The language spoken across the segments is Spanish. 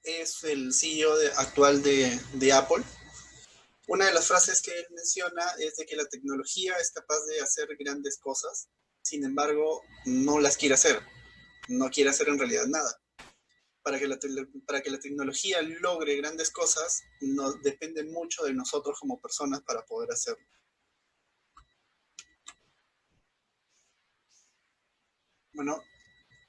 es el CEO actual de Apple. Una de las frases que él menciona es de que la tecnología es capaz de hacer grandes cosas, sin embargo, no las quiere hacer, no quiere hacer en realidad nada. Para que la tecnología logre grandes cosas, depende mucho de nosotros como personas para poder hacerlo. Bueno,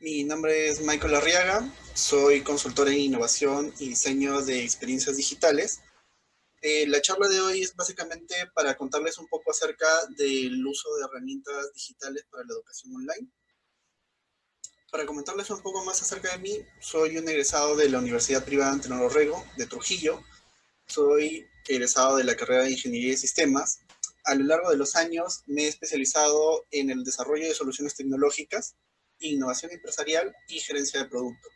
mi nombre es Michael Arriaga, soy consultor en innovación y diseño de experiencias digitales. La charla de hoy es básicamente para contarles un poco acerca del uso de herramientas digitales para la educación online. Para comentarles un poco más acerca de mí, soy un egresado de la Universidad Privada Antenor Orrego de Trujillo. Soy egresado de la carrera de Ingeniería de Sistemas. A lo largo de los años me he especializado en el desarrollo de soluciones tecnológicas, innovación empresarial y gerencia de producto.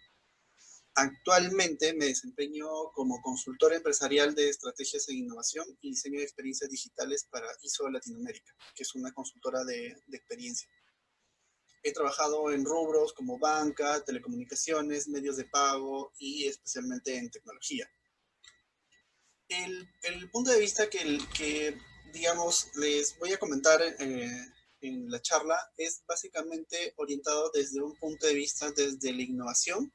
Actualmente me desempeño como consultor empresarial de estrategias en innovación y diseño de experiencias digitales para ISO Latinoamérica, que es una consultora de experiencia. He trabajado en rubros como banca, telecomunicaciones, medios de pago y especialmente en tecnología. El punto de vista que, digamos, les voy a comentar en la charla es básicamente orientado desde un punto de vista desde la innovación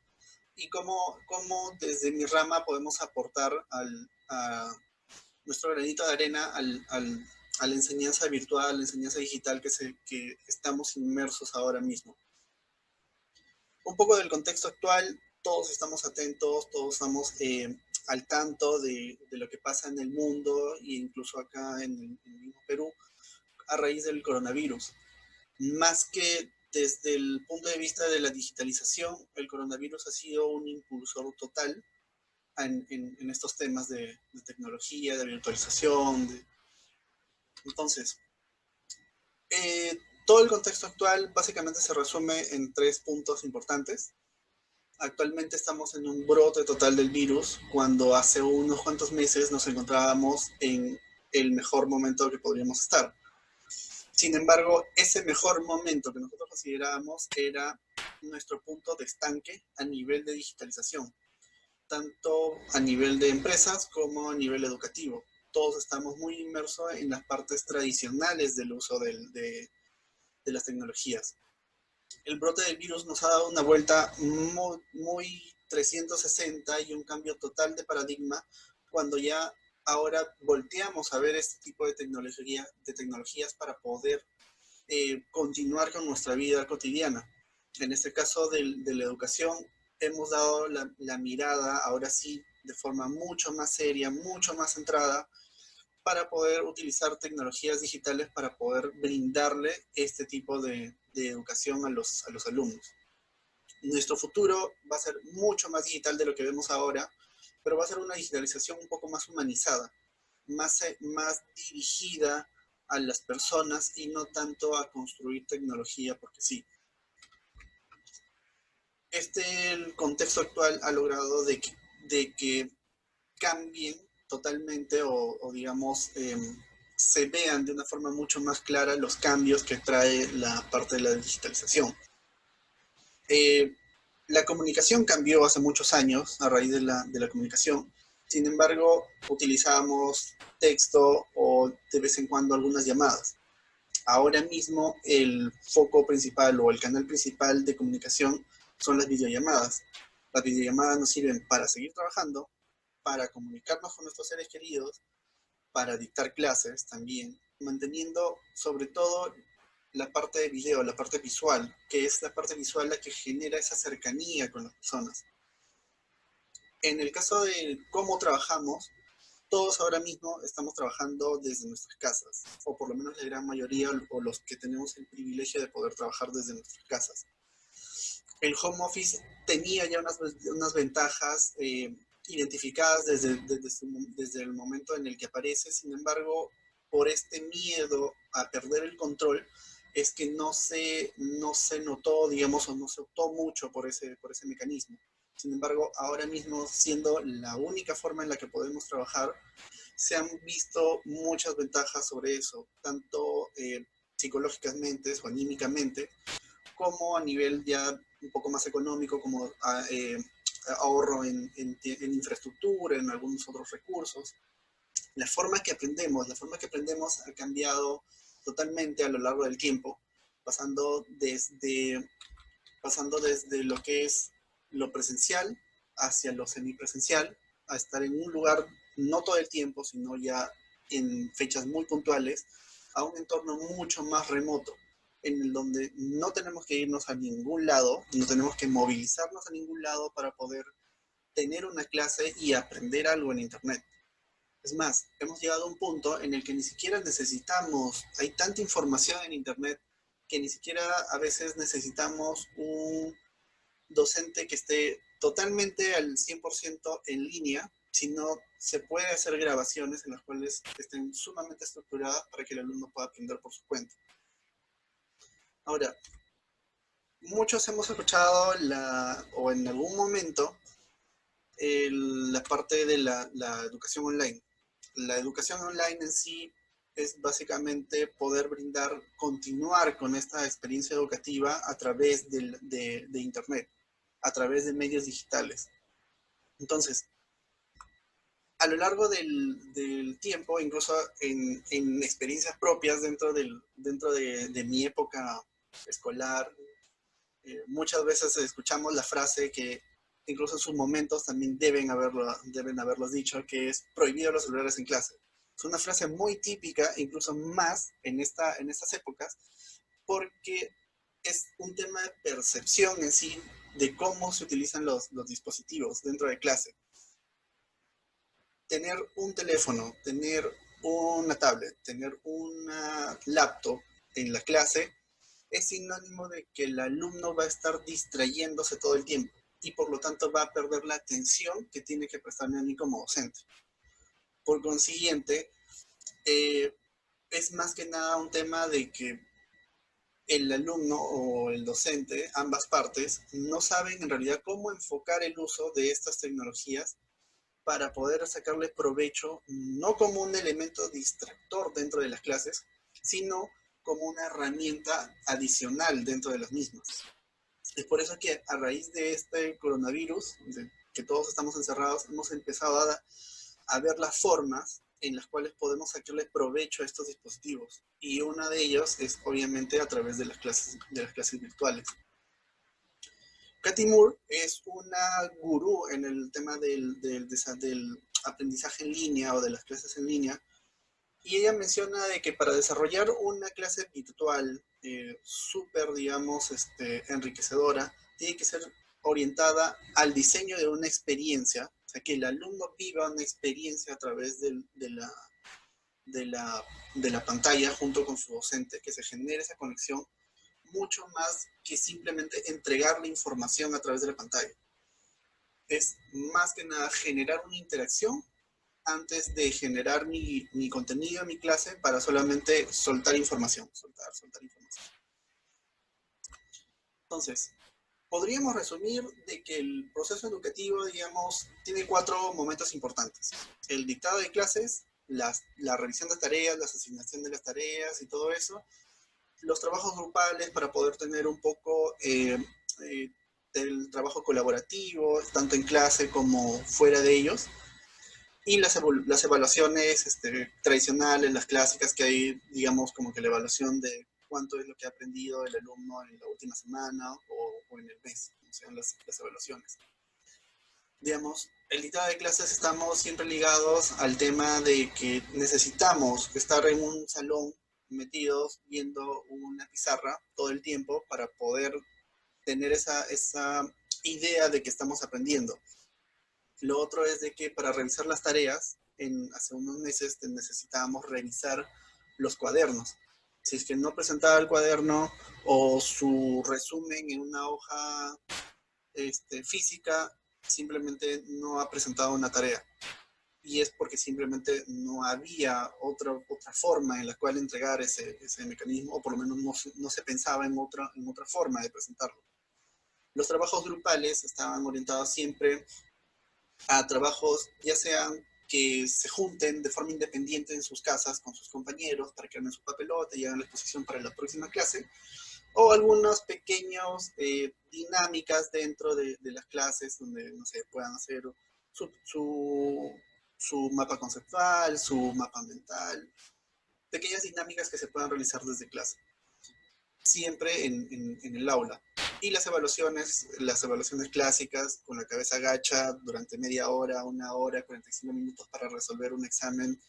y cómo desde mi rama podemos aportar a nuestro granito de arena a la enseñanza virtual, a la enseñanza digital que estamos inmersos ahora mismo. Un poco del contexto actual, todos estamos atentos, todos estamos al tanto de lo que pasa en el mundo e incluso acá en el mismo Perú a raíz del coronavirus. Más que desde el punto de vista de la digitalización, el coronavirus ha sido un impulsor total en estos temas de tecnología, de virtualización. Entonces, todo el contexto actual básicamente se resume en tres puntos importantes. Actualmente estamos en un brote total del virus, cuando hace unos cuantos meses nos encontrábamos en el mejor momento que podríamos estar. Sin embargo, ese mejor momento que nosotros considerábamos era nuestro punto de estanque a nivel de digitalización, tanto a nivel de empresas como a nivel educativo. Todos estamos muy inmersos en las partes tradicionales del uso de las tecnologías. El brote del virus nos ha dado una vuelta muy 360 y un cambio total de paradigma cuando ya ahora volteamos a ver este tipo de tecnologías para poder continuar con nuestra vida cotidiana. En este caso de la educación, hemos dado la mirada, ahora sí, de forma mucho más seria, mucho más centrada, para poder utilizar tecnologías digitales para poder brindarle este tipo de educación a los alumnos. Nuestro futuro va a ser mucho más digital de lo que vemos ahora, pero va a ser una digitalización un poco más humanizada, más dirigida a las personas y no tanto a construir tecnología porque sí. El contexto actual ha logrado de que cambien totalmente o digamos, se vean de una forma mucho más clara los cambios que trae la parte de la digitalización. Eh, la comunicación cambió hace muchos años a raíz de la comunicación. Sin embargo, utilizábamos texto o de vez en cuando algunas llamadas. Ahora mismo el foco principal o el canal principal de comunicación son las videollamadas. Las videollamadas nos sirven para seguir trabajando, para comunicarnos con nuestros seres queridos, para dictar clases también, manteniendo sobre todo la parte de video, la parte visual, que es la parte visual la que genera esa cercanía con las personas. En el caso de cómo trabajamos, todos ahora mismo estamos trabajando desde nuestras casas, o por lo menos la gran mayoría, o los que tenemos el privilegio de poder trabajar desde nuestras casas. El home office tenía ya unas ventajas identificadas desde el momento en el que aparece. Sin embargo, por este miedo a perder el control, es que no se notó, digamos, o no se optó mucho por ese mecanismo. Sin embargo, ahora mismo, siendo la única forma en la que podemos trabajar, se han visto muchas ventajas sobre eso, tanto psicológicamente o anímicamente, como a nivel ya un poco más económico, como ahorro en infraestructura, en algunos otros recursos. La forma que aprendemos ha cambiado totalmente a lo largo del tiempo, pasando desde lo que es lo presencial hacia lo semipresencial, a estar en un lugar no todo el tiempo, sino ya en fechas muy puntuales, a un entorno mucho más remoto, en el donde no tenemos que irnos a ningún lado, no tenemos que movilizarnos a ningún lado para poder tener una clase y aprender algo en Internet. Es más, hemos llegado a un punto en el que ni siquiera necesitamos, hay tanta información en Internet que ni siquiera a veces necesitamos un docente que esté totalmente al 100% en línea, sino se puede hacer grabaciones en las cuales estén sumamente estructuradas para que el alumno pueda aprender por su cuenta. Ahora, muchos hemos escuchado o en algún momento la parte de la educación online. La educación online en sí es básicamente poder continuar con esta experiencia educativa a través de Internet, a través de medios digitales. Entonces, a lo largo del tiempo, incluso en experiencias propias dentro de mi época escolar, muchas veces escuchamos la frase que incluso en sus momentos también deben haberlos dicho, que es prohibido los celulares en clase. Es una frase muy típica, incluso más en estas épocas, porque es un tema de percepción en sí de cómo se utilizan los dispositivos dentro de clase. Tener un teléfono, tener una tablet, tener una laptop en la clase es sinónimo de que el alumno va a estar distrayéndose todo el tiempo y por lo tanto va a perder la atención que tiene que prestarme a mí como docente. Por consiguiente, es más que nada un tema de que el alumno o el docente, ambas partes, no saben en realidad cómo enfocar el uso de estas tecnologías para poder sacarle provecho, no como un elemento distractor dentro de las clases, sino como una herramienta adicional dentro de las mismas. Es por eso que a raíz de este coronavirus, de que todos estamos encerrados, hemos empezado a ver las formas en las cuales podemos sacarle provecho a estos dispositivos. Y una de ellas es obviamente a través de las clases virtuales. Katy Moore es una gurú en el tema del aprendizaje en línea o de las clases en línea. Y ella menciona de que para desarrollar una clase virtual súper, digamos, enriquecedora, tiene que ser orientada al diseño de una experiencia, o sea, que el alumno viva una experiencia a través de la pantalla junto con su docente, que se genere esa conexión mucho más que simplemente entregarle información a través de la pantalla. Es más que nada generar una interacción antes de generar mi contenido, mi clase, para solamente soltar información, soltar información. Entonces, podríamos resumir de que el proceso educativo, digamos, tiene 4 momentos importantes. El dictado de clases, la revisión de tareas, la asignación de las tareas y todo eso. Los trabajos grupales para poder tener un poco del trabajo colaborativo, tanto en clase como fuera de ellos. Y las evaluaciones tradicionales, las clásicas que hay, digamos, como que la evaluación de cuánto es lo que ha aprendido el alumno en la última semana o en el mes, o sea, las evaluaciones. Digamos, el dictado de clases estamos siempre ligados al tema de que necesitamos estar en un salón metidos viendo una pizarra todo el tiempo para poder tener esa idea de que estamos aprendiendo. Lo otro es de que para revisar las tareas, hace unos meses necesitábamos revisar los cuadernos. Si es que no presentaba el cuaderno o su resumen en una hoja física, simplemente no ha presentado una tarea. Y es porque simplemente no había otra forma en la cual entregar ese mecanismo, o por lo menos no se pensaba en otra forma de presentarlo. Los trabajos grupales estaban orientados siempre a trabajos, ya sean que se junten de forma independiente en sus casas con sus compañeros para que hagan su papelote y hagan la exposición para la próxima clase, o algunas pequeñas dinámicas dentro de las clases donde, no sé, puedan hacer su, su, su mapa conceptual, su mapa mental, pequeñas dinámicas que se puedan realizar desde clase, siempre en el aula. Y las evaluaciones clásicas, con la cabeza agacha durante media hora, una hora, 45 minutos para resolver un examen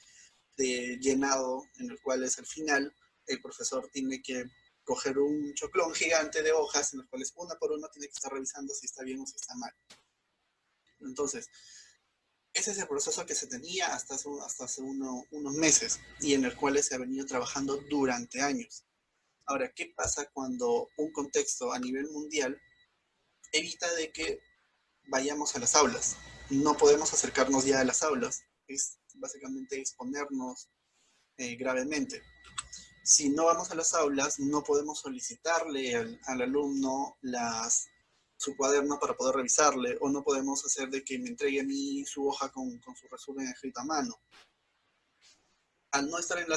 de llenado, en el cual es al final el profesor tiene que coger un choclón gigante de hojas en las cuales una por una tiene que estar revisando si está bien o si está mal. Entonces, ese es el proceso que se tenía hasta hace unos meses y en el cual se ha venido trabajando durante años. Ahora, ¿qué pasa cuando un contexto a nivel mundial evita de que vayamos a las aulas? No podemos acercarnos ya a las aulas, es básicamente exponernos gravemente. Si no vamos a las aulas, no podemos solicitarle al alumno su cuaderno para poder revisarle, o no podemos hacer de que me entregue a mí su hoja con su resumen escrito a mano. Al no estar en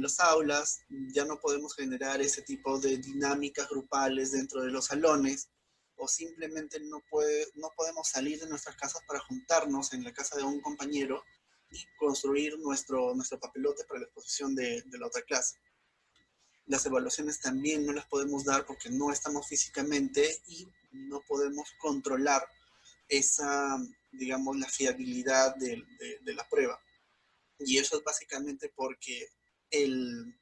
las aulas, ya no podemos generar ese tipo de dinámicas grupales dentro de los salones, o simplemente no podemos salir de nuestras casas para juntarnos en la casa de un compañero y construir nuestro papelote para la exposición de la otra clase. Las evaluaciones también no las podemos dar porque no estamos físicamente y no podemos controlar esa, digamos, la fiabilidad de la prueba. Y eso es básicamente porque el,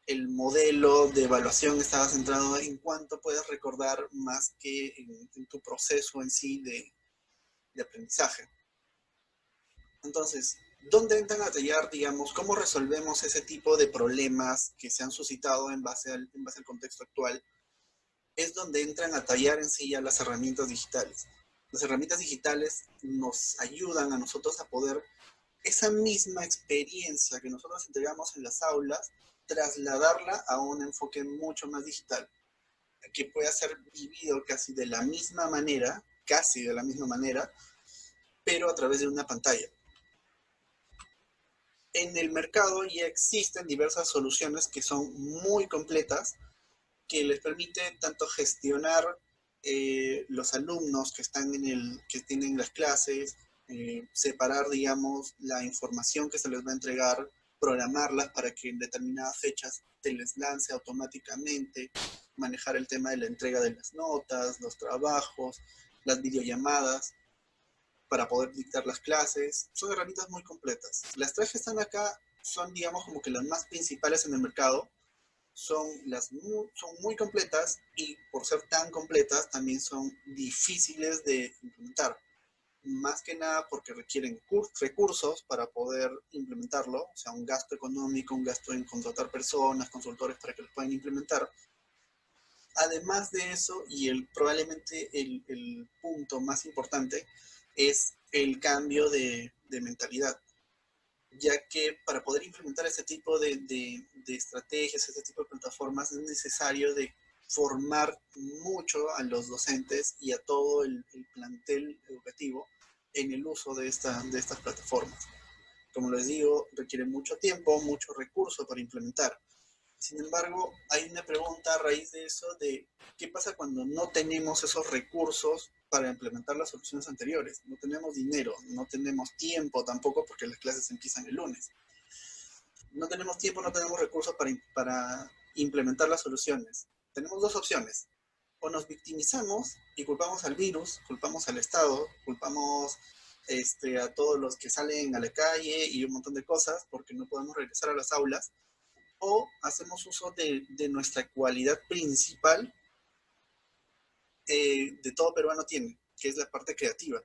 el modelo de evaluación estaba centrado en cuánto puedes recordar más que en tu proceso en sí de aprendizaje. Entonces, ¿dónde entran a tallar, digamos, cómo resolvemos ese tipo de problemas que se han suscitado en base al contexto actual? Es donde entran a tallar en sí ya las herramientas digitales. Las herramientas digitales nos ayudan a nosotros a poder esa misma experiencia que nosotros entregamos en las aulas, trasladarla a un enfoque mucho más digital, que pueda ser vivido casi de la misma manera, pero a través de una pantalla. En el mercado ya existen diversas soluciones que son muy completas, que les permite tanto gestionar los alumnos que están que tienen las clases, separar, digamos, la información que se les va a entregar, programarlas para que en determinadas fechas se les lance automáticamente, manejar el tema de la entrega de las notas, los trabajos, las videollamadas para poder dictar las clases. Son herramientas muy completas. Las tres que están acá son, digamos, como que las más principales en el mercado. Son muy completas y por ser tan completas también son difíciles de implementar. Más que nada porque requieren recursos para poder implementarlo, o sea, un gasto económico, un gasto en contratar personas, consultores para que lo puedan implementar. Además de eso, y probablemente el punto más importante, es el cambio de mentalidad, ya que para poder implementar ese tipo de estrategias, ese tipo de plataformas, es necesario de formar mucho a los docentes y a todo el plantel educativo en el uso de estas plataformas. Como les digo, requiere mucho tiempo, mucho recurso para implementar. Sin embargo, hay una pregunta a raíz de eso de qué pasa cuando no tenemos esos recursos para implementar las soluciones anteriores. No tenemos dinero, no tenemos tiempo tampoco porque las clases empiezan el lunes. No tenemos tiempo, no tenemos recursos para implementar las soluciones. Tenemos dos opciones. O nos victimizamos y culpamos al virus, culpamos al Estado, culpamos a todos los que salen a la calle y un montón de cosas porque no podemos regresar a las aulas, o hacemos uso de nuestra cualidad principal de todo peruano tiene, que es la parte creativa.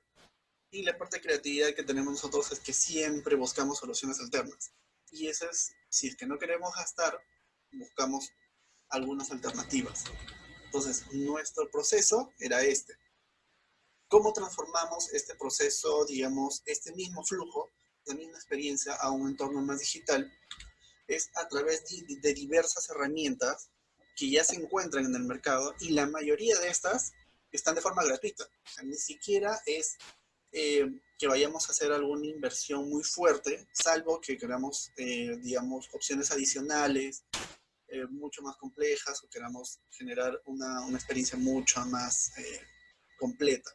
Y la parte de creatividad que tenemos nosotros es que siempre buscamos soluciones alternas. Y eso es, si es que no queremos gastar, buscamos algunas alternativas. Entonces, nuestro proceso era este. ¿Cómo transformamos este proceso, digamos, este mismo flujo, esta misma experiencia a un entorno más digital? Es a través de diversas herramientas que ya se encuentran en el mercado y la mayoría de estas están de forma gratuita. O sea, ni siquiera es que vayamos a hacer alguna inversión muy fuerte, salvo que queramos, digamos, opciones adicionales, mucho más complejas o queramos generar una experiencia mucho más completa.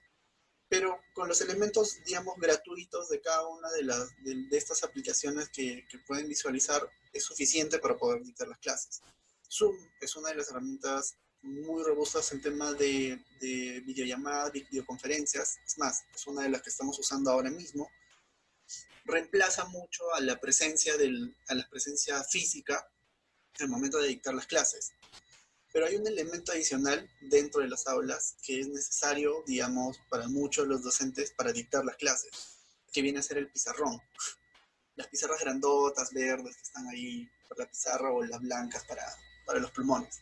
Pero con los elementos, digamos, gratuitos de cada una de estas aplicaciones que pueden visualizar, es suficiente para poder dictar las clases. Zoom es una de las herramientas muy robustas en temas de videollamadas, videoconferencias. Es más, es una de las que estamos usando ahora mismo. Reemplaza mucho a la presencia física en el momento de dictar las clases. Pero hay un elemento adicional dentro de las aulas que es necesario, digamos, para muchos de los docentes para dictar las clases, que viene a ser el pizarrón. Las pizarras grandotas, verdes, que están ahí por la pizarra, o las blancas para los pulmones.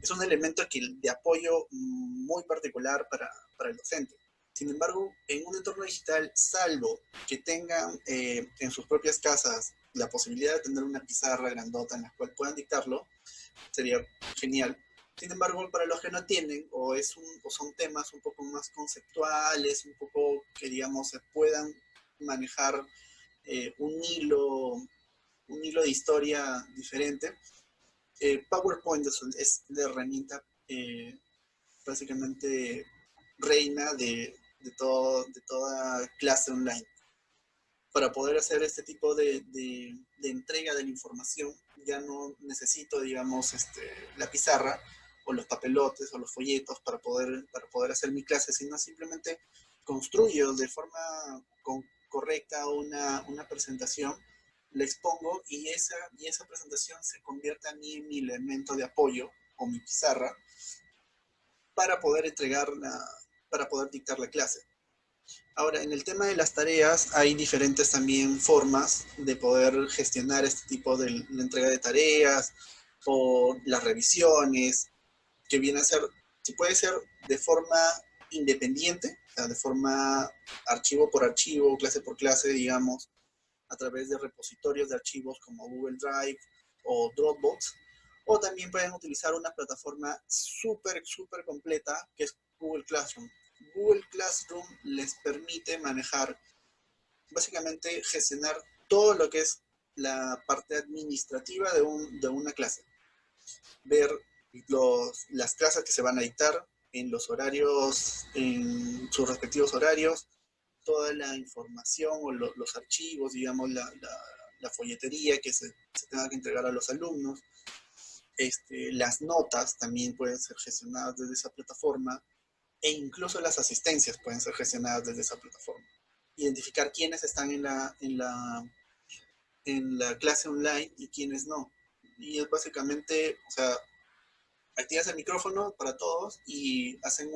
Es un elemento de apoyo muy particular para el docente. Sin embargo, en un entorno digital, salvo que tengan en sus propias casas la posibilidad de tener una pizarra grandota en la cual puedan dictarlo, sería genial. Sin embargo, para los que no tienen, o son temas un poco más conceptuales, un poco que, digamos, se puedan manejar un hilo de historia diferente, PowerPoint es la herramienta básicamente reina de toda clase online. Para poder hacer este tipo de entrega de la información, ya no necesito, digamos, la pizarra o los papelotes o los folletos para poder hacer mi clase, sino simplemente construyo de forma correcta una presentación, la expongo y esa presentación se convierte a mí en mi elemento de apoyo o mi pizarra para poder para poder dictar la clase. Ahora, en el tema de las tareas, hay diferentes también formas de poder gestionar este tipo de la entrega de tareas o las revisiones, que viene a ser, si puede ser de forma independiente, o sea, de forma archivo por archivo, clase por clase, digamos, a través de repositorios de archivos como Google Drive o Dropbox, o también pueden utilizar una plataforma súper completa que es Google Classroom. Google Classroom les permite manejar, básicamente gestionar todo lo que es la parte administrativa de una clase. Ver las clases que se van a dictar en los horarios, en sus respectivos horarios, toda la información o los archivos, digamos, la folletería que se tenga que entregar a los alumnos. Las notas también pueden ser gestionadas desde esa plataforma, e incluso las asistencias pueden ser gestionadas desde esa plataforma. Identificar quiénes están en la clase online y quiénes no. Y es básicamente, o sea, activas el micrófono para todos y hacen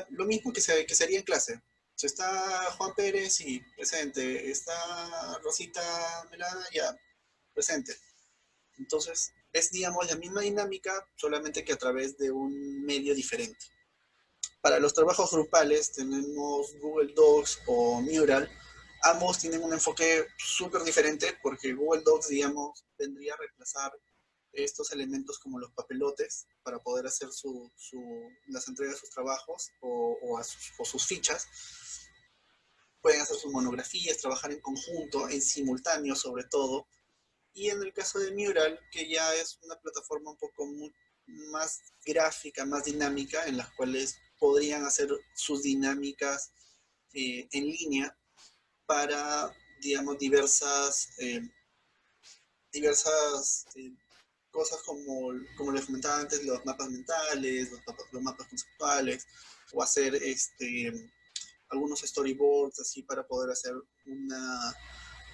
lo mismo que sería en clase. Si está Juan Pérez, y presente. Está Rosita Melana, ya, presente. Entonces, es, digamos, la misma dinámica, solamente que a través de un medio diferente. Para los trabajos grupales tenemos Google Docs o Mural. Ambos tienen un enfoque súper diferente, porque Google Docs, digamos, vendría a reemplazar estos elementos como los papelotes para poder hacer las entregas de sus trabajos o sus fichas. Pueden hacer sus monografías, trabajar en conjunto, en simultáneo sobre todo. Y en el caso de Mural, que ya es una plataforma un poco más gráfica, más dinámica, en las cuales podrían hacer sus dinámicas en línea para, digamos, diversas cosas como les comentaba antes, los mapas mentales, los mapas conceptuales, o hacer algunos storyboards así para poder hacer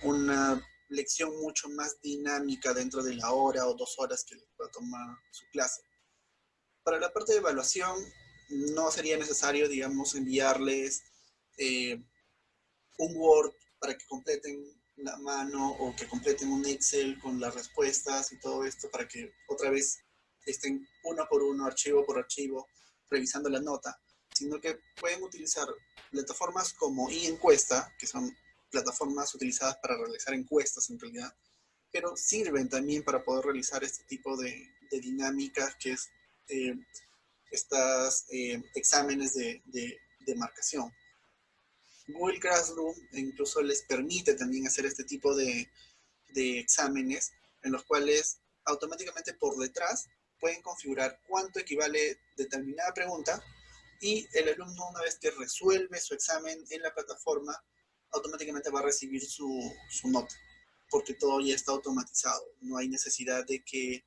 una lección mucho más dinámica dentro de la hora o 2 horas que les pueda tomar su clase. Para la parte de evaluación, no sería necesario, digamos, enviarles un Word para que completen la mano, o que completen un Excel con las respuestas y todo esto, para que otra vez estén uno por uno, archivo por archivo, revisando la nota, sino que pueden utilizar plataformas como eEncuesta, que son plataformas utilizadas para realizar encuestas en realidad, pero sirven también para poder realizar este tipo de dinámicas, que es estos exámenes de marcación. Google Classroom incluso les permite también hacer este tipo de exámenes, en los cuales automáticamente por detrás pueden configurar cuánto equivale determinada pregunta y el alumno, una vez que resuelve su examen en la plataforma, automáticamente va a recibir su nota, porque todo ya está automatizado. No hay necesidad de que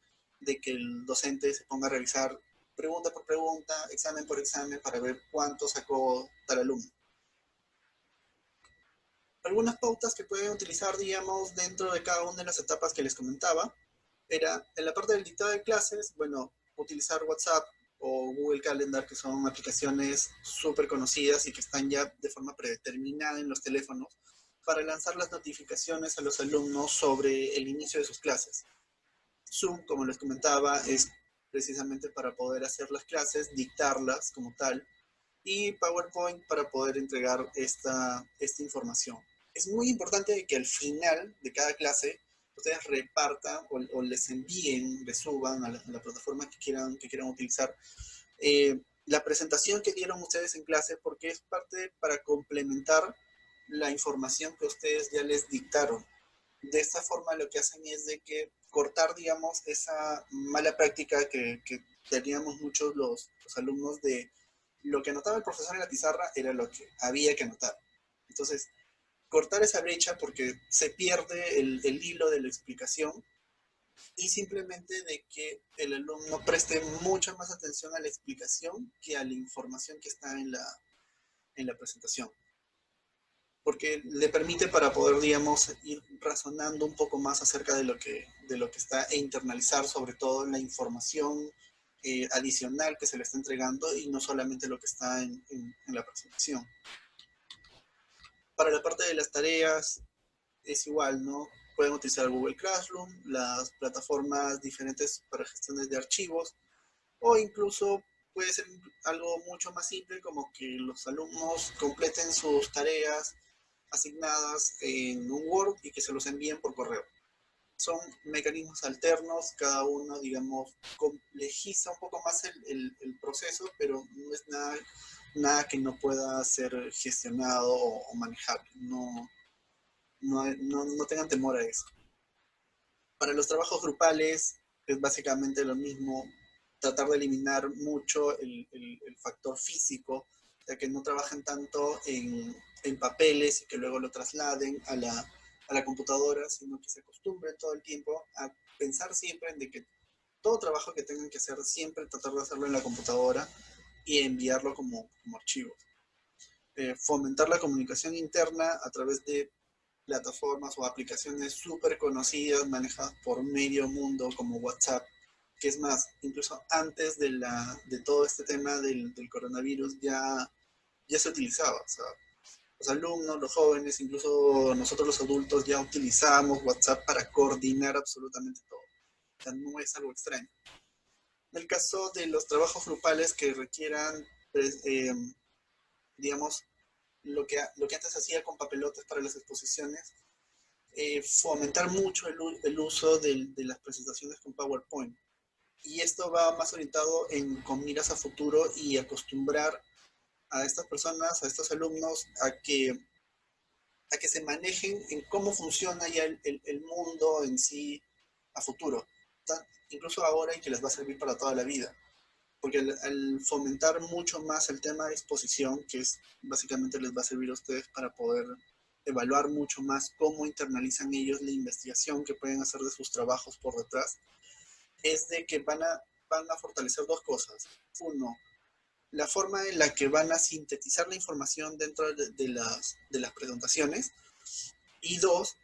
el docente se ponga a revisar pregunta por pregunta, examen por examen, para ver cuánto sacó tal alumno. Algunas pautas que pueden utilizar, digamos, dentro de cada una de las etapas que les comentaba, era en la parte del dictado de clases, bueno, utilizar WhatsApp o Google Calendar, que son aplicaciones súper conocidas y que están ya de forma predeterminada en los teléfonos, para lanzar las notificaciones a los alumnos sobre el inicio de sus clases. Zoom, como les comentaba, es precisamente para poder hacer las clases, dictarlas como tal, y PowerPoint para poder entregar esta información. Es muy importante que al final de cada clase ustedes repartan o les envíen, les suban a la plataforma que quieran utilizar la presentación que dieron ustedes en clase, porque es parte para complementar la información que ustedes ya les dictaron. De esta forma lo que hacen es de que cortar, digamos, esa mala práctica que teníamos muchos los alumnos de lo que anotaba el profesor en la pizarra era lo que había que anotar. Entonces, cortar esa brecha porque se pierde el hilo de la explicación y simplemente de que el alumno preste mucha más atención a la explicación que a la información que está en la presentación. Porque le permite para poder, digamos, ir razonando un poco más acerca de lo que está e internalizar sobre todo la información adicional que se le está entregando y no solamente lo que está en la presentación. Para la parte de las tareas es igual, ¿no? Pueden utilizar Google Classroom, las plataformas diferentes para gestiones de archivos, o incluso puede ser algo mucho más simple como que los alumnos completen sus tareas asignadas en un Word y que se los envíen por correo. Son mecanismos alternos, cada uno, digamos, complejiza un poco más el proceso, pero no es nada que no pueda ser gestionado o manejable. No tengan temor a eso. Para los trabajos grupales es básicamente lo mismo, tratar de eliminar mucho el factor físico, ya que no trabajen tanto en papeles y que luego lo trasladen a la computadora, sino que se acostumbren todo el tiempo a pensar siempre en de que todo trabajo que tengan que hacer, siempre tratar de hacerlo en la computadora y enviarlo como archivos. Fomentar la comunicación interna a través de plataformas o aplicaciones súper conocidas manejadas por medio mundo como WhatsApp, que es más, incluso antes de todo este tema del coronavirus ya se utilizaba. O sea, los alumnos, los jóvenes, incluso nosotros los adultos ya utilizábamos WhatsApp para coordinar absolutamente todo. O sea, no es algo extraño. En el caso de los trabajos grupales que requieran, pues, digamos, lo que antes hacía con papelotes para las exposiciones, fomentar mucho el uso de las presentaciones con PowerPoint. Y esto va más orientado con miras a futuro y acostumbrar a estas personas, a estos alumnos, a que se manejen en cómo funciona ya el mundo en sí a futuro. Incluso ahora y que les va a servir para toda la vida. Porque al fomentar mucho más el tema de exposición, que es básicamente les va a servir a ustedes para poder evaluar mucho más cómo internalizan ellos la investigación que pueden hacer de sus trabajos por detrás, es de que van a fortalecer dos cosas. Uno, la forma en la que van a sintetizar la información dentro de las presentaciones. Y dos,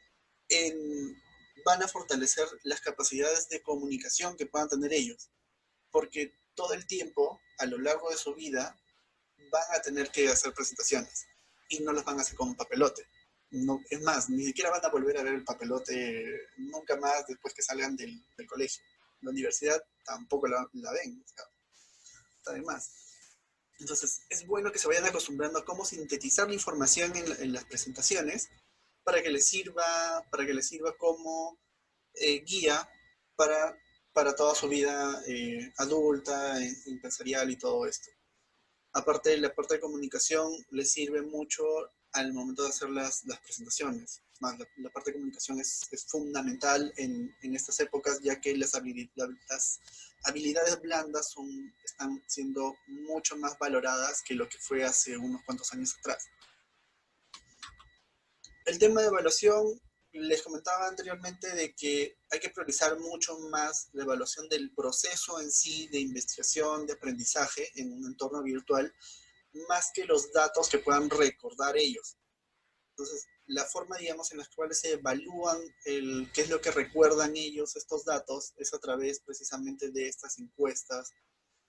van a fortalecer las capacidades de comunicación que puedan tener ellos. Porque todo el tiempo, a lo largo de su vida, van a tener que hacer presentaciones y no las van a hacer con un papelote. No, es más, ni siquiera van a volver a ver el papelote nunca más después que salgan del colegio. La universidad tampoco la ven, o sea, está de más. Entonces, es bueno que se vayan acostumbrando a cómo sintetizar la información en las presentaciones para que les sirva como guía para toda su vida adulta, empresarial y todo esto. Aparte, la parte de comunicación les sirve mucho al momento de hacer las presentaciones. más, la parte de comunicación es fundamental en estas épocas, ya que las habilidades blandas están siendo mucho más valoradas que lo que fue hace unos cuantos años atrás. El tema de evaluación, les comentaba anteriormente de que hay que priorizar mucho más la evaluación del proceso en sí de investigación, de aprendizaje en un entorno virtual, más que los datos que puedan recordar ellos. Entonces, la forma, digamos, en la cual se evalúan qué es lo que recuerdan ellos estos datos es a través precisamente de estas encuestas,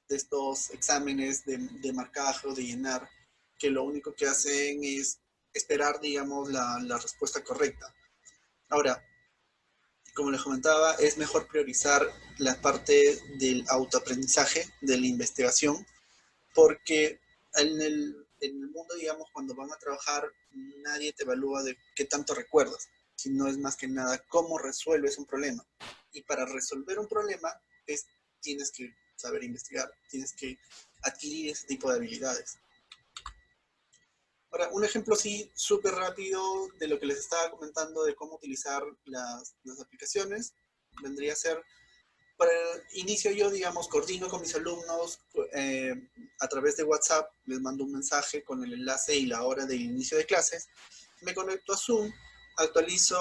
de estos exámenes de marcaje o de llenar, que lo único que hacen es esperar, digamos, la respuesta correcta. Ahora, como les comentaba, es mejor priorizar la parte del autoaprendizaje, de la investigación, porque en el mundo, digamos, cuando van a trabajar, nadie te evalúa de qué tanto recuerdas, sino es más que nada cómo resuelves un problema. Y para resolver un problema, tienes que saber investigar, tienes que adquirir ese tipo de habilidades. Ahora, un ejemplo así súper rápido de lo que les estaba comentando de cómo utilizar las aplicaciones, vendría a ser, para el inicio yo, digamos, coordino con mis alumnos a través de WhatsApp, les mando un mensaje con el enlace y la hora del inicio de clases, me conecto a Zoom, actualizo,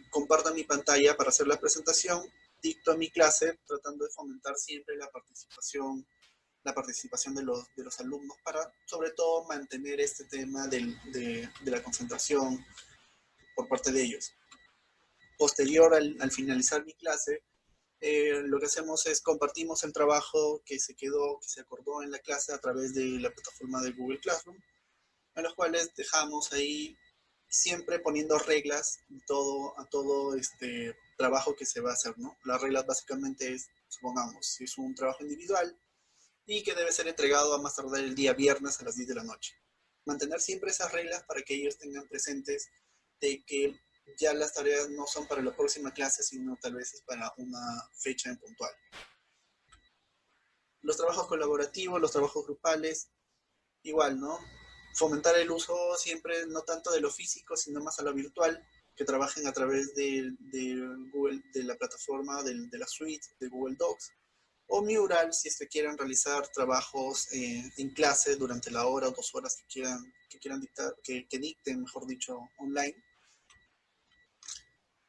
comparto mi pantalla para hacer la presentación, dicto mi clase, tratando de fomentar siempre la participación de los alumnos para, sobre todo, mantener este tema de la concentración por parte de ellos. Posterior al finalizar mi clase, lo que hacemos es compartimos el trabajo que se acordó en la clase a través de la plataforma de Google Classroom, en los cuales dejamos ahí siempre poniendo reglas a todo este trabajo que se va a hacer, ¿no? Las reglas básicamente es, supongamos, si es un trabajo individual y que debe ser entregado a más tardar el día viernes a las 10 de la noche. Mantener siempre esas reglas para que ellos tengan presentes de que ya las tareas no son para la próxima clase, sino tal vez es para una fecha en puntual. Los trabajos colaborativos, los trabajos grupales, igual, ¿no? Fomentar el uso siempre no tanto de lo físico, sino más a lo virtual, que trabajen a través Google, de la plataforma, de la suite de Google Docs, o Mural si es que quieran realizar trabajos en clase durante la hora o 2 horas que quieran dictar, que dicten, mejor dicho, online.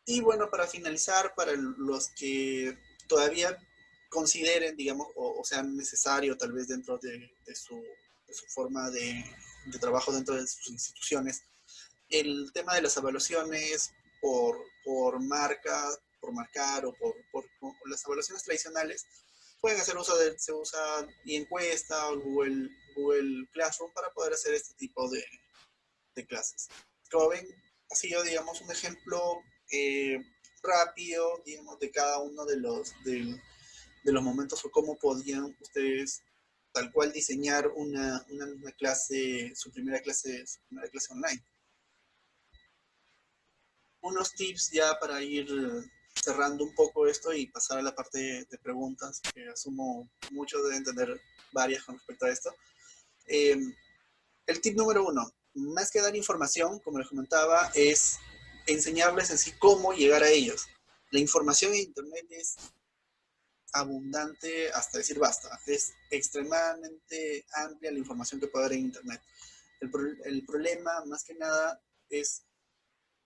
Y bueno, para finalizar, para los que todavía consideren, digamos, o sea necesario tal vez dentro de su forma de trabajo dentro de sus instituciones, el tema de las evaluaciones por marca, por marcar o por las evaluaciones tradicionales, pueden hacer se usa y encuesta o Google Classroom para poder hacer este tipo de clases. Como ven, ha sido, digamos, un ejemplo rápido, digamos, de cada uno de los momentos o cómo podían ustedes tal cual diseñar una misma clase, su primera clase online. Unos tips ya para ir cerrando un poco esto y pasar a la parte de preguntas, que asumo muchos deben tener varias con respecto a esto. El tip número 1, más que dar información, como les comentaba, es enseñarles en sí cómo llegar a ellos. La información en Internet es abundante hasta decir basta. Es extremadamente amplia la información que puede haber en Internet. El problema, más que nada, es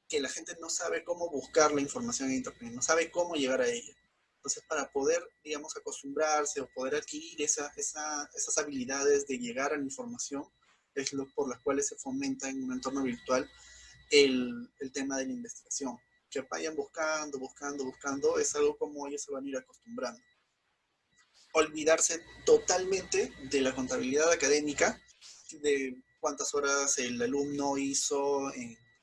que la gente no sabe cómo buscar la información en Internet, no sabe cómo llegar a ella. Entonces, para poder, digamos, acostumbrarse o poder adquirir esas habilidades de llegar a la información, es por las cuales se fomenta en un entorno virtual el tema de la investigación. Que vayan buscando, es algo como ellos se van a ir acostumbrando. Olvidarse totalmente de la contabilidad académica, de cuántas horas el alumno hizo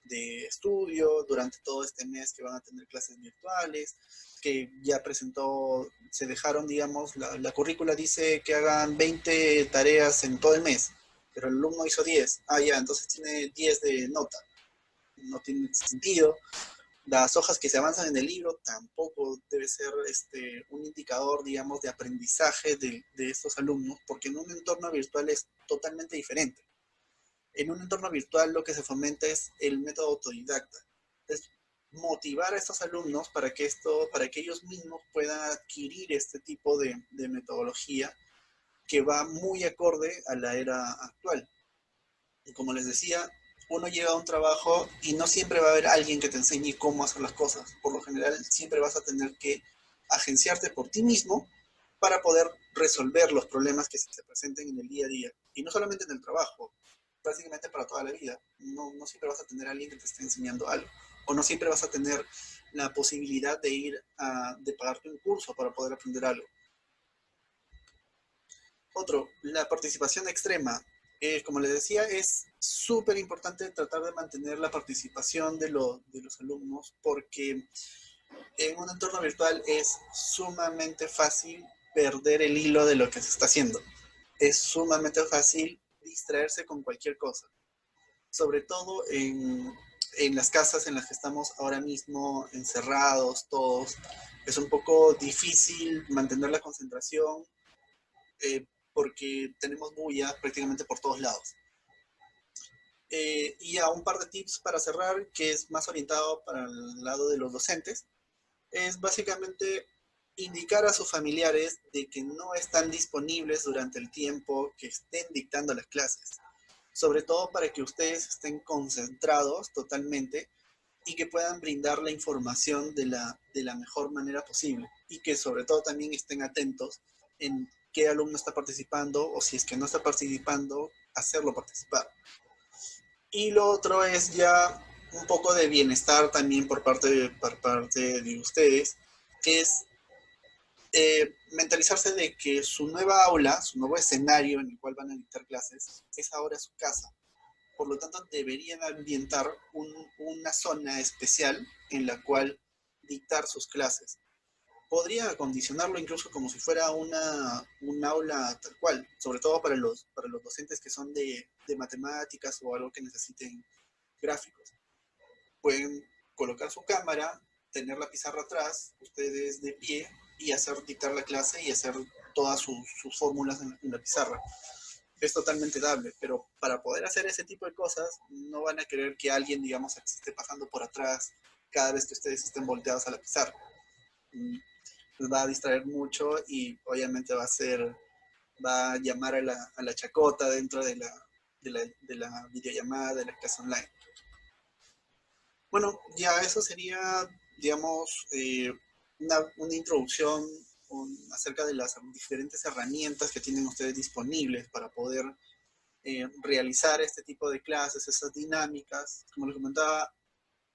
de estudio durante todo este mes que van a tener clases virtuales, que ya presentó, se dejaron, digamos, la currícula dice que hagan 20 tareas en todo el mes, pero el alumno hizo 10. Ah, ya, entonces tiene 10 de nota. No tiene sentido. Las hojas que se avanzan en el libro tampoco debe ser un indicador, digamos, de aprendizaje de estos alumnos, porque en un entorno virtual es totalmente diferente. En un entorno virtual lo que se fomenta es el método autodidacta. es motivar a estos alumnos para que ellos mismos puedan adquirir este tipo de metodología que va muy acorde a la era actual. Y como les decía, uno llega a un trabajo y no siempre va a haber alguien que te enseñe cómo hacer las cosas. Por lo general, siempre vas a tener que agenciarte por ti mismo para poder resolver los problemas que se presenten en el día a día. Y no solamente en el trabajo, básicamente para toda la vida. No siempre vas a tener a alguien que te esté enseñando algo. O no siempre vas a tener la posibilidad de de pagarte un curso para poder aprender algo. Otro, la participación extrema. Como les decía, es súper importante tratar de mantener la participación de los alumnos porque en un entorno virtual es sumamente fácil perder el hilo de lo que se está haciendo. Es sumamente fácil distraerse con cualquier cosa, sobre todo en las casas en las que estamos ahora mismo encerrados todos. Es un poco difícil mantener la concentración porque tenemos bulla prácticamente por todos lados. Y a un par de tips para cerrar, que es más orientado para el lado de los docentes, es básicamente indicar a sus familiares de que no están disponibles durante el tiempo que estén dictando las clases, sobre todo para que ustedes estén concentrados totalmente y que puedan brindar la información de la mejor manera posible y que sobre todo también estén atentos en qué alumno está participando o si es que no está participando, hacerlo participar. Y lo otro es ya un poco de bienestar también por parte de ustedes, que es mentalizarse de que su nueva aula, su nuevo escenario en el cual van a dictar clases, es ahora su casa. Por lo tanto, deberían ambientar una zona especial en la cual dictar sus clases. Podría acondicionarlo incluso como si fuera un aula tal cual, sobre todo para los docentes que son de matemáticas o algo que necesiten gráficos. Pueden colocar su cámara, tener la pizarra atrás, ustedes de pie y hacer dictar la clase y hacer todas sus fórmulas en la pizarra. Es totalmente dable, pero para poder hacer ese tipo de cosas no van a querer que alguien, digamos, se esté pasando por atrás cada vez que ustedes estén volteados a la pizarra. Les va a distraer mucho y obviamente va a llamar a la chacota dentro de la videollamada, de la clase online. Bueno, ya eso sería, digamos, una introducción acerca de las diferentes herramientas que tienen ustedes disponibles para poder realizar este tipo de clases, esas dinámicas. Como les comentaba,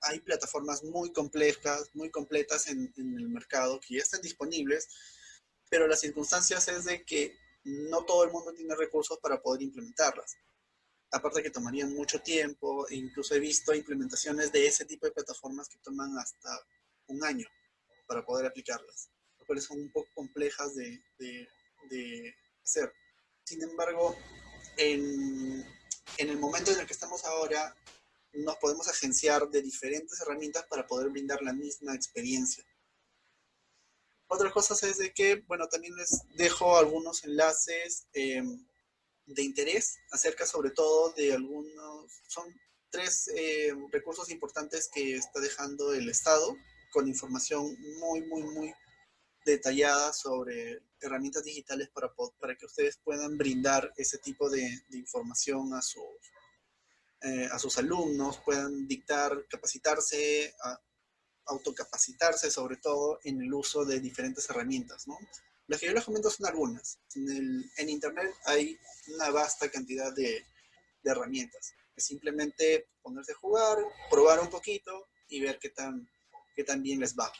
hay plataformas muy complejas, muy completas en el mercado que ya están disponibles, pero las circunstancias es de que no todo el mundo tiene recursos para poder implementarlas. Aparte que tomarían mucho tiempo, e incluso he visto implementaciones de ese tipo de plataformas que toman hasta un año para poder aplicarlas, lo cual son un poco complejas de hacer. Sin embargo, en el momento en el que estamos ahora, nos podemos agenciar de diferentes herramientas para poder brindar la misma experiencia. Otra cosa es de que, bueno, también les dejo algunos enlaces de interés acerca sobre todo de algunos, son tres recursos importantes que está dejando el Estado con información muy detallada sobre herramientas digitales para que ustedes puedan brindar ese tipo de información a sus alumnos, puedan dictar, capacitarse, autocapacitarse sobre todo en el uso de diferentes herramientas, ¿no? Las que yo les comento son algunas. En Internet hay una vasta cantidad de herramientas. Es simplemente ponerse a jugar, probar un poquito y ver qué tan bien les va.